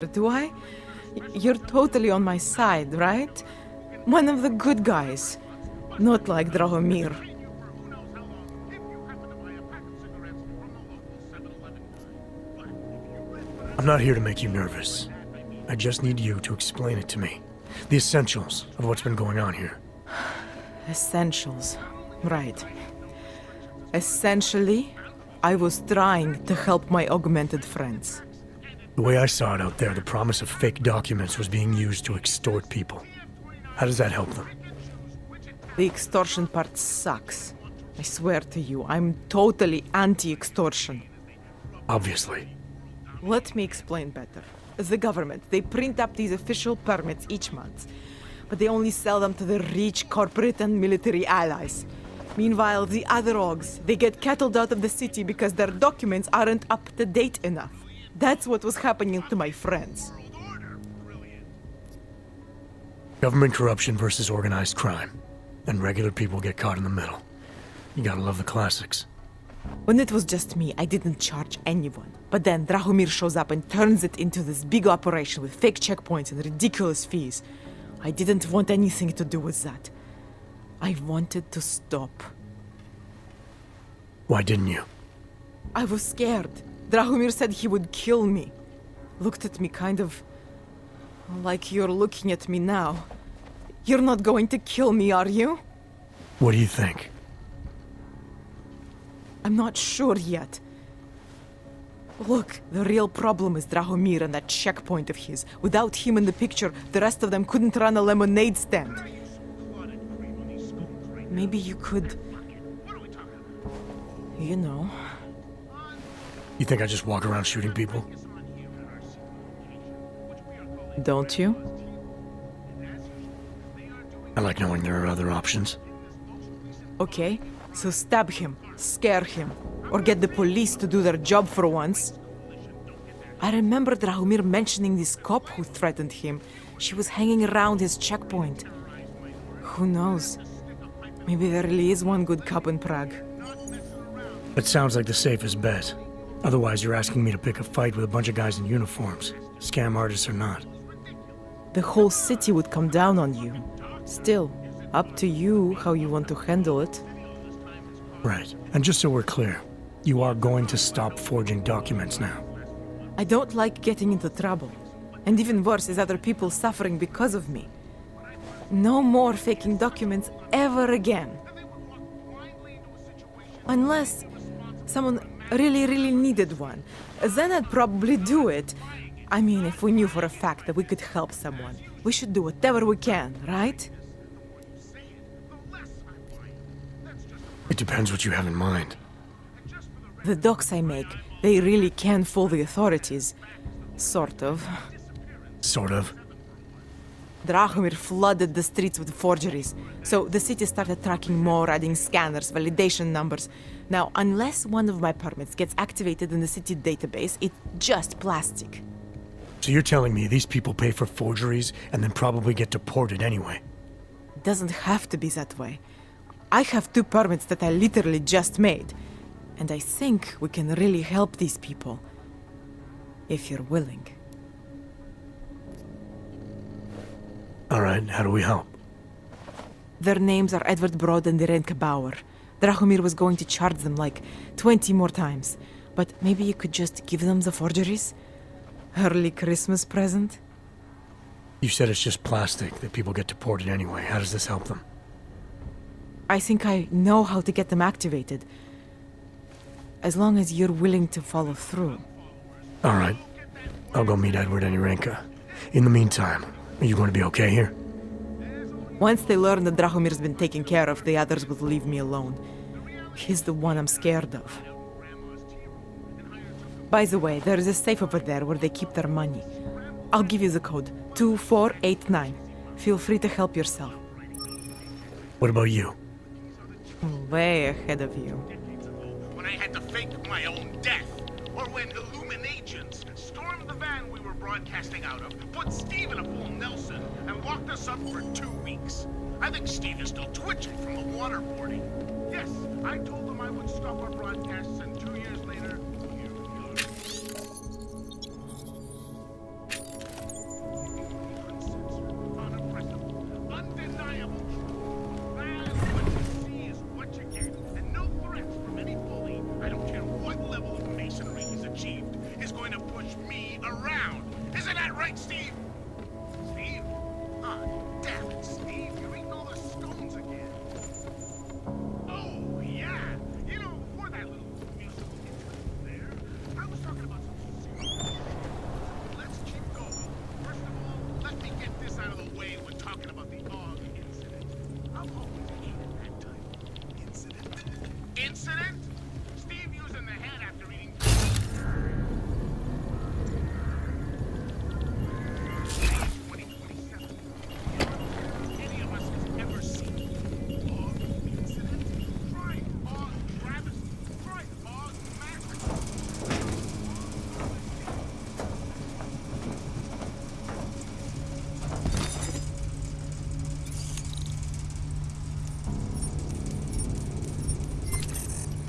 Do I? You're totally on my side, right? One of the good guys. Not like Drahomir. I'm not here to make you nervous. I just need you to explain it to me. The essentials of what's been going on here. Essentials. Right. Essentially, I was trying to help my augmented friends. The way I saw it out there, the promise of fake documents was being used to extort people. How does that help them? The extortion part sucks. I swear to you, I'm totally anti-extortion. Obviously. Let me explain better. The government, they print up these official permits each month, but they only sell them to the rich corporate and military allies. Meanwhile, the other orgs, they get cattled out of the city because their documents aren't up to date enough. That's what was happening to my friends. Government corruption versus organized crime. And regular people get caught in the middle. You gotta love the classics. When it was just me, I didn't charge anyone. But then Drahomir shows up and turns it into this big operation with fake checkpoints and ridiculous fees. I didn't want anything to do with that. I wanted to stop. Why didn't you? I was scared. Drahomir said he would kill me. Looked at me kind of like you're looking at me now. You're not going to kill me, are you? What do you think? I'm not sure yet. Look, the real problem is Drahomir and that checkpoint of his. Without him in the picture, the rest of them couldn't run a lemonade stand. Maybe you could... You know... You think I just walk around shooting people? Don't you? I like knowing there are other options. Okay, so stab him, scare him, or get the police to do their job for once. I remember Drahomir mentioning this cop who threatened him. She was hanging around his checkpoint. Who knows? Maybe there really is one good cop in Prague. That sounds like the safest bet. Otherwise, you're asking me to pick a fight with a bunch of guys in uniforms, scam artists or not. The whole city would come down on you. Still, up to you how you want to handle it. Right. And just so we're clear, you are going to stop forging documents now. I don't like getting into trouble. And even worse is other people suffering because of me. No more faking documents ever again. Unless someone really needed one. Then I'd probably do it. I mean, if we knew for a fact that we could help someone. We should do whatever we can, right? It depends what you have in mind. The docs I make, they really can fool the authorities. Sort of. Sort of. Drahomir flooded the streets with forgeries, so the city started tracking more, adding scanners, validation numbers. Now, unless one of my permits gets activated in the city database, it's just plastic. So you're telling me these people pay for forgeries and then probably get deported anyway? It doesn't have to be that way. I have 2 permits that I literally just made, and I think we can really help these people. If you're willing. Alright, how do we help? Their names are Edward Broad and Irenka Bauer. Drahomir was going to charge them like 20 more times. But maybe you could just give them the forgeries? Early Christmas present? You said it's just plastic, that people get deported anyway. How does this help them? I think I know how to get them activated. As long as you're willing to follow through. Alright. I'll go meet Edward and Irenka. In the meantime, are you going to be okay here? Once they learn that Drahomir's been taken care of, the others will leave me alone. He's the one I'm scared of. By the way, there is a safe over there where they keep their money. I'll give you the code. 2489. Feel free to help yourself. What about you? Way ahead of you. When I had to fake my own death, or when Illuminagents stormed the van we were broadcasting out of, put Steve in a full Nelson, and locked us up for 2 weeks. I think Steve is still twitching from the waterboarding. Yes, I told him I would stop our broadcasts, and 2 years later, right, Steve? Steve? Ah, damn it, Steve. You're eating all the stones again. Oh, yeah. You know, before that little musical interlude there, I was talking about some serious. Let's keep going. First of all, let me get this out of the way when talking about the Og incident. I've always hated that type. Incident? Incident? Steve using the head after eating 2027. Any of us has ever seen Og incident? Try Og travesty. Try Og massacre.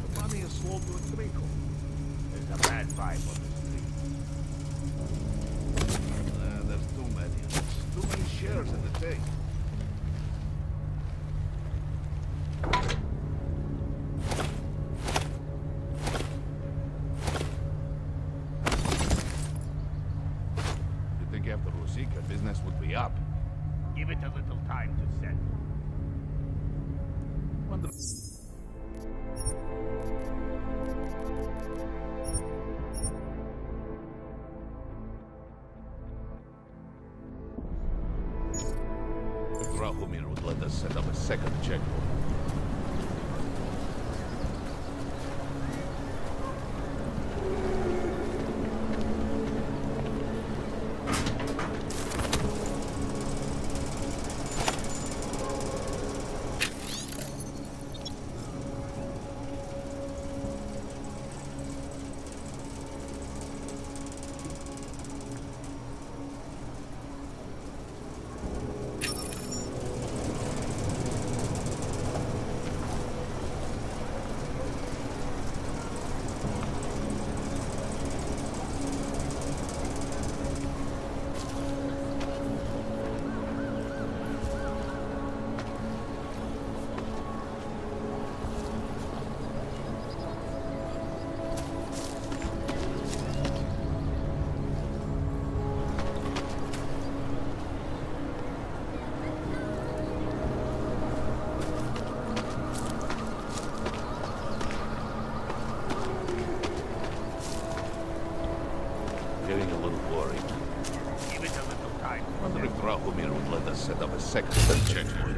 The money is slow to trickle. There's a bad vibe on the street. There's too many of us. Too many shares in the take. You think after Rosika, business would be up? Give it a little time to set. Wonder. Rahumir would let us set up a second checkpoint. Getting a little worried. Give it a little time. Wonder if Rahumir would let us set up a second checkpoint.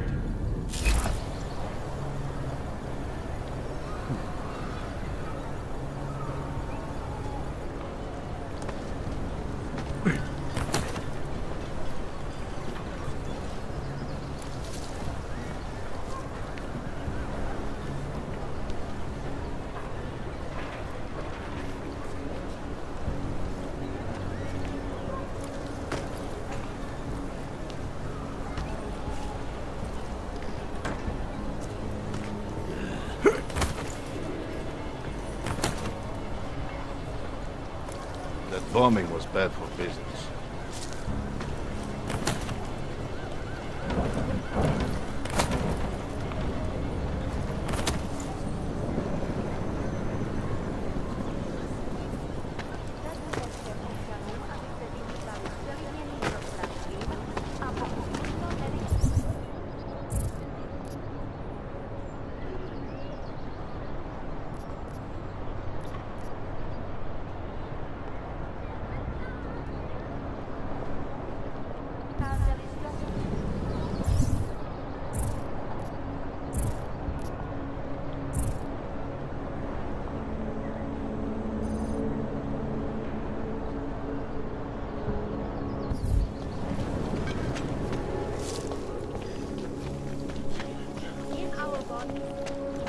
That bombing was bad for business.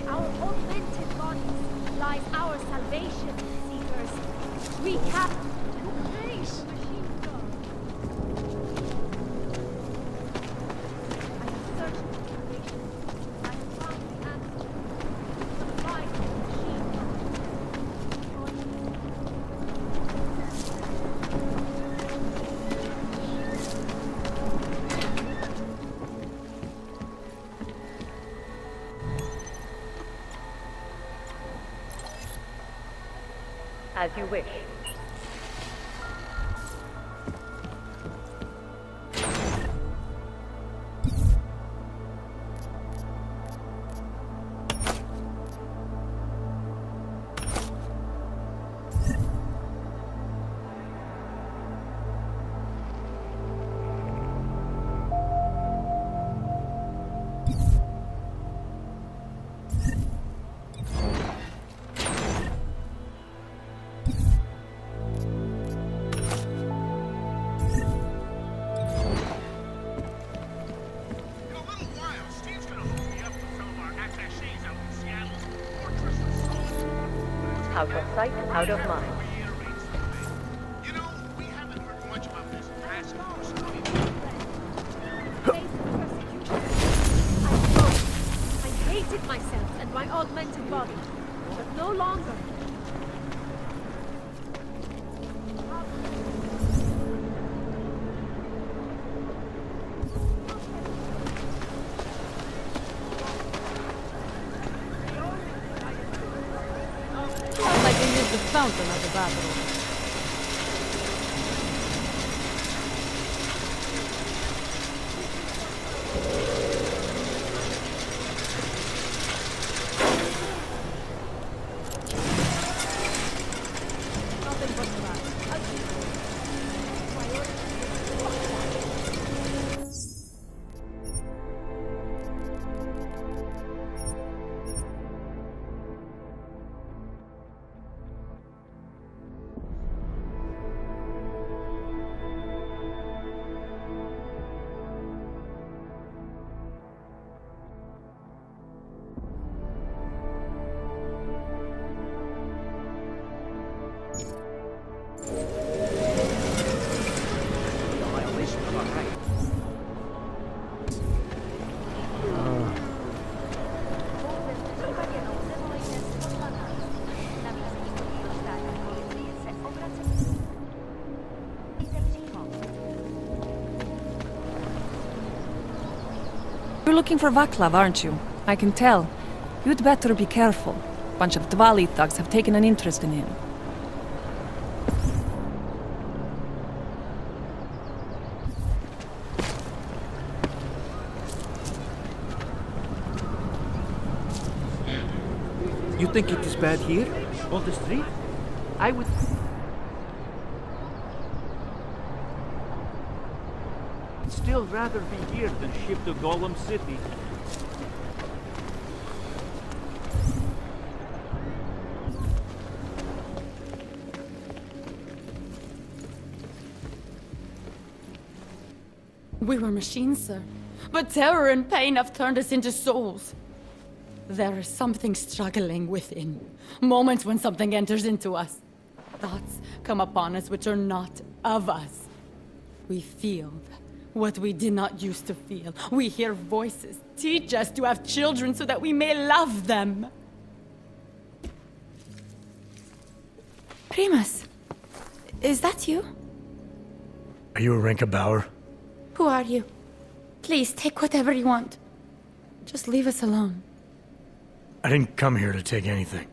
Our augmented bodies lies our salvation, seekers. We have Nice. Machine gun. I have searched for salvation. I have found the answer. The life of machine gun. As you wish. Out of sight, out of mind. You know, we haven't heard much about this task force. I hated myself and my augmented body, but no longer. Sounds like they used the fountain as a bathroom. Nothing but that. You're looking for Vaclav, aren't you? I can tell. You'd better be careful. Bunch of Dvali thugs have taken an interest in him. You think it is bad here? On the street? I would... still rather be here than shipped to Golem City. We were machines, sir. But terror and pain have turned us into souls. There is something struggling within. Moments when something enters into us. Thoughts come upon us which are not of us. We feel what we did not used to feel. We hear voices. Teach us to have children so that we may love them. Primus, is that you? Are you Arenka Bauer? Who are you? Please, take whatever you want. Just leave us alone. I didn't come here to take anything.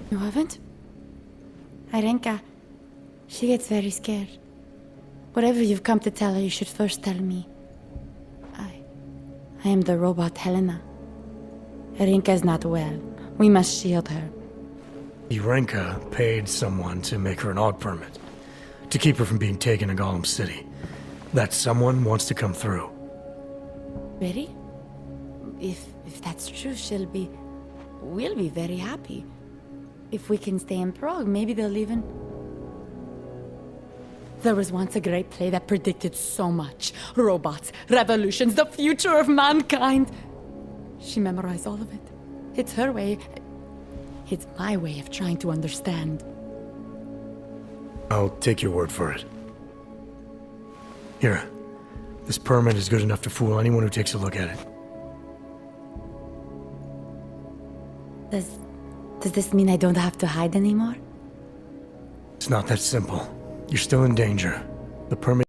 You haven't? Arenka, she gets very scared. Whatever you've come to tell her, you should first tell me. I am the robot Helena. Arenka is not well. We must shield her. Arenka paid someone to make her an AUG permit. To keep her from being taken to Golem City. That someone wants to come through. Really? If that's true, we'll be very happy. If we can stay in Prague, maybe they'll even... There was once a great play that predicted so much. Robots, revolutions, the future of mankind. She memorized all of it. It's her way. It's my way of trying to understand. I'll take your word for it. Here. This permit is good enough to fool anyone who takes a look at it. Does this mean I don't have to hide anymore? It's not that simple. You're still in danger. The permit